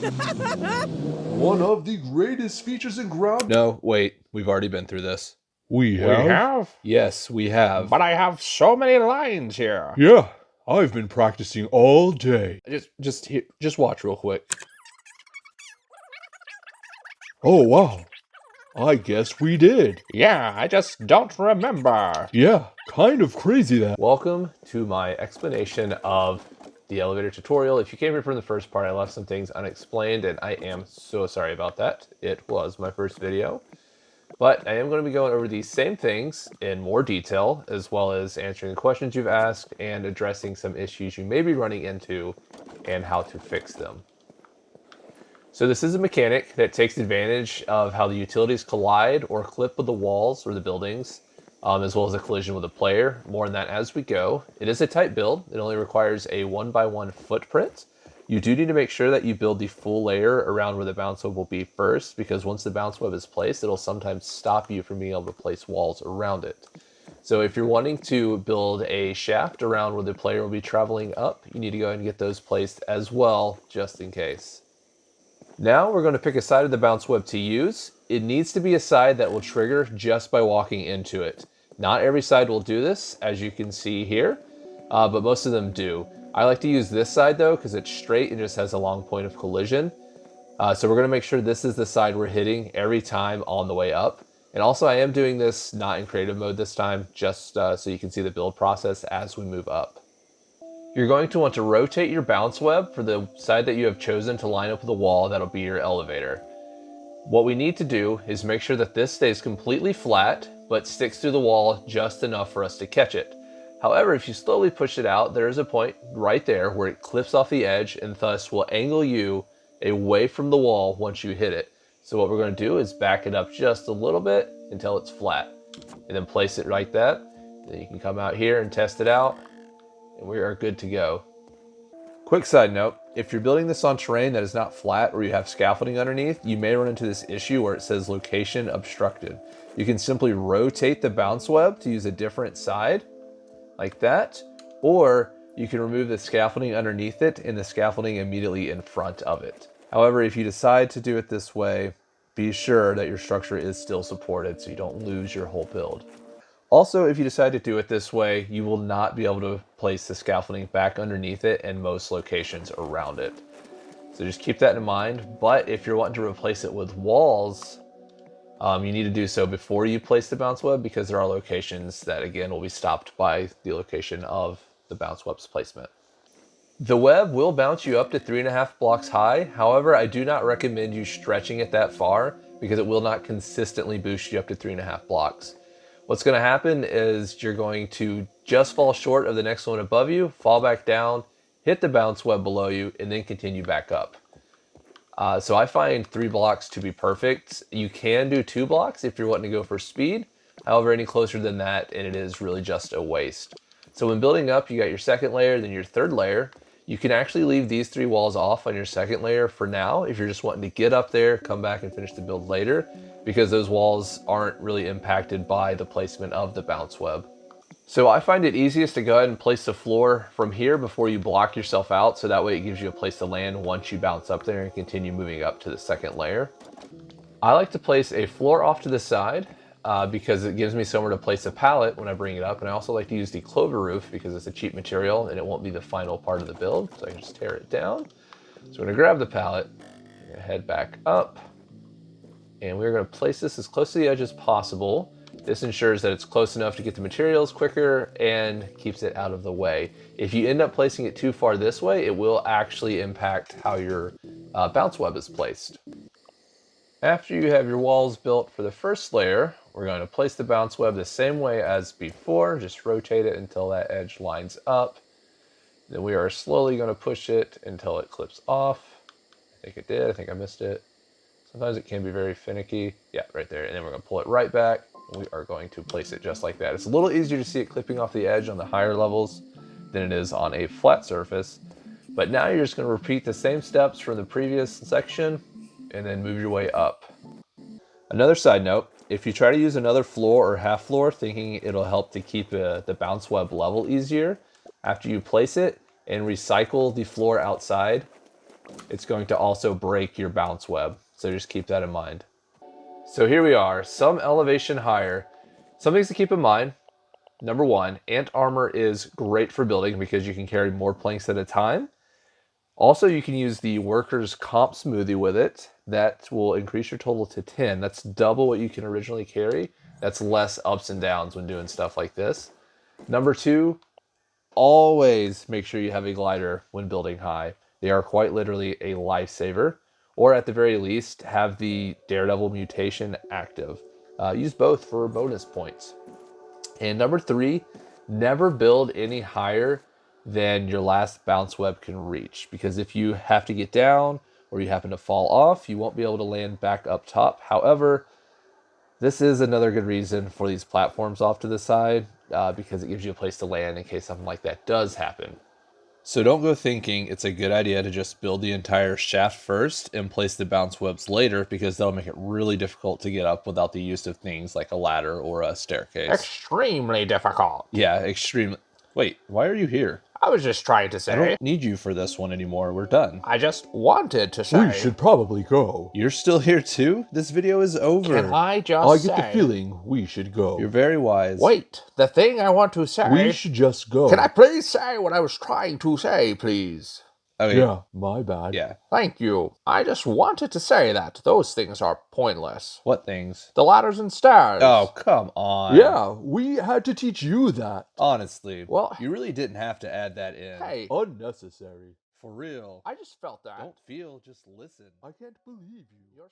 One of the greatest features in ground. No, wait, we've already been through this. We have? Yes, we have. But I have so many lines here. Yeah, I've been practicing all day. Just watch real quick. Oh, wow. I guess we did. Yeah, I just don't remember. Yeah, kind of crazy that. Welcome to my explanation of the elevator tutorial. If you came here from the first part, I left some things unexplained, and I am so sorry about that. It was my first video. But I am going to be going over these same things in more detail, as well as answering the questions you've asked and addressing some issues you may be running into and how to fix them. So this is a mechanic that takes advantage of how the utilities collide or clip with the walls or the buildings, as well as a collision with a player. More on that as we go. It is a tight build. It only requires a 1x1 footprint. You do need to make sure that you build the full layer around where the bounce web will be first, because once the bounce web is placed, it'll sometimes stop you from being able to place walls around it. So if you're wanting to build a shaft around where the player will be traveling up, you need to go ahead and get those placed as well, just in case. Now we're going to pick a side of the bounce web to use. It needs to be a side that will trigger just by walking into it. Not every side will do this, as you can see here, but most of them do. I like to use this side though, because it's straight and just has a long point of collision. So we're going to make sure this is the side we're hitting every time on the way up. And also I am doing this not in creative mode this time, just so you can see the build process as we move up. You're going to want to rotate your bounce web for the side that you have chosen to line up with the wall that'll be your elevator. What we need to do is make sure that this stays completely flat, but sticks through the wall just enough for us to catch it. However, if you slowly push it out, there is a point right there where it clips off the edge and thus will angle you away from the wall once you hit it. So what we're going to do is back it up just a little bit until it's flat, and then place it like that. Then you can come out here and test it out, and we are good to go. Quick side note, if you're building this on terrain that is not flat or you have scaffolding underneath, you may run into this issue where it says location obstructed. You can simply rotate the bounce web to use a different side, like that, or you can remove the scaffolding underneath it and the scaffolding immediately in front of it. However, if you decide to do it this way, be sure that your structure is still supported so you don't lose your whole build. Also, if you decide to do it this way, you will not be able to place the scaffolding back underneath it in most locations around it. So just keep that in mind. But if you're wanting to replace it with walls, you need to do so before you place the bounce web, because there are locations that, again, will be stopped by the location of the bounce web's placement. The web will bounce you up to 3.5 blocks high. However, I do not recommend you stretching it that far, because it will not consistently boost you up to 3.5 blocks. What's going to happen is you're going to just fall short of the next one above you, fall back down, hit the bounce web below you, and then continue back up. So I find 3 blocks to be perfect. You can do 2 blocks if you're wanting to go for speed. However, any closer than that, and it is really just a waste. So when building up, you got your second layer, then your third layer. You can actually leave these 3 walls off on your second layer for now if you're just wanting to get up there, come back and finish the build later, because those walls aren't really impacted by the placement of the bounce web. So I find it easiest to go ahead and place the floor from here before you block yourself out, so that way it gives you a place to land once you bounce up there and continue moving up to the second layer. I like to place a floor off to the side because it gives me somewhere to place a pallet when I bring it up, and I also like to use the clover roof because it's a cheap material and it won't be the final part of the build, so I can just tear it down. So we're going to grab the pallet, we're going to head back up, and we're going to place this as close to the edge as possible. This ensures that it's close enough to get the materials quicker and keeps it out of the way. If you end up placing it too far this way, it will actually impact how your bounce web is placed. After you have your walls built for the first layer, we're going to place the bounce web the same way as before. Just rotate it until that edge lines up. Then we are slowly going to push it until it clips off. I think it did. I think I missed it. Sometimes it can be very finicky. Yeah, right there. And then we're going to pull it right back. We are going to place it just like that. It's a little easier to see it clipping off the edge on the higher levels than it is on a flat surface. But now you're just going to repeat the same steps from the previous section and then move your way up. Another side note, if you try to use another floor or half floor thinking it'll help to keep the bounce web level easier, after you place it and recycle the floor outside, it's going to also break your bounce web. So just keep that in mind. So here we are, some elevation higher. Some things to keep in mind. Number one, ant armor is great for building because you can carry more planks at a time. Also, you can use the workers comp smoothie with it. That will increase your total to 10. That's double what you can originally carry. That's less ups and downs when doing stuff like this. Number two, always make sure you have a glider when building high. They are quite literally a lifesaver. Or at the very least, have the Daredevil mutation active. Use both for bonus points. And number three, never build any higher than your last bounce web can reach. Because if you have to get down or you happen to fall off, you won't be able to land back up top. However, this is another good reason for these platforms off to the side because it gives you a place to land in case something like that does happen. So don't go thinking it's a good idea to just build the entire shaft first and place the bounce webs later, because that'll make it really difficult to get up without the use of things like a ladder or a staircase. Extremely difficult. Yeah, extremely. Wait, why are you here? I was just trying to I say. don't need you for this one anymore. We're done. I just wanted to say. We should probably go. You're still here too? This video is over. Can I just I say? get the feeling we should go. You're very wise. Wait, the thing I want to say. We should just go. Can I please say what I was trying to say, please? Okay. Yeah, my bad. Yeah. Thank you. I just wanted to say that those things are pointless. What things? The ladders and stairs. Oh, come on. Yeah, we had to teach you that. Honestly. Well, you really didn't have to add that in. hey, Unnecessary. For real. I just felt that. Don't feel, just listen. I can't believe you. You're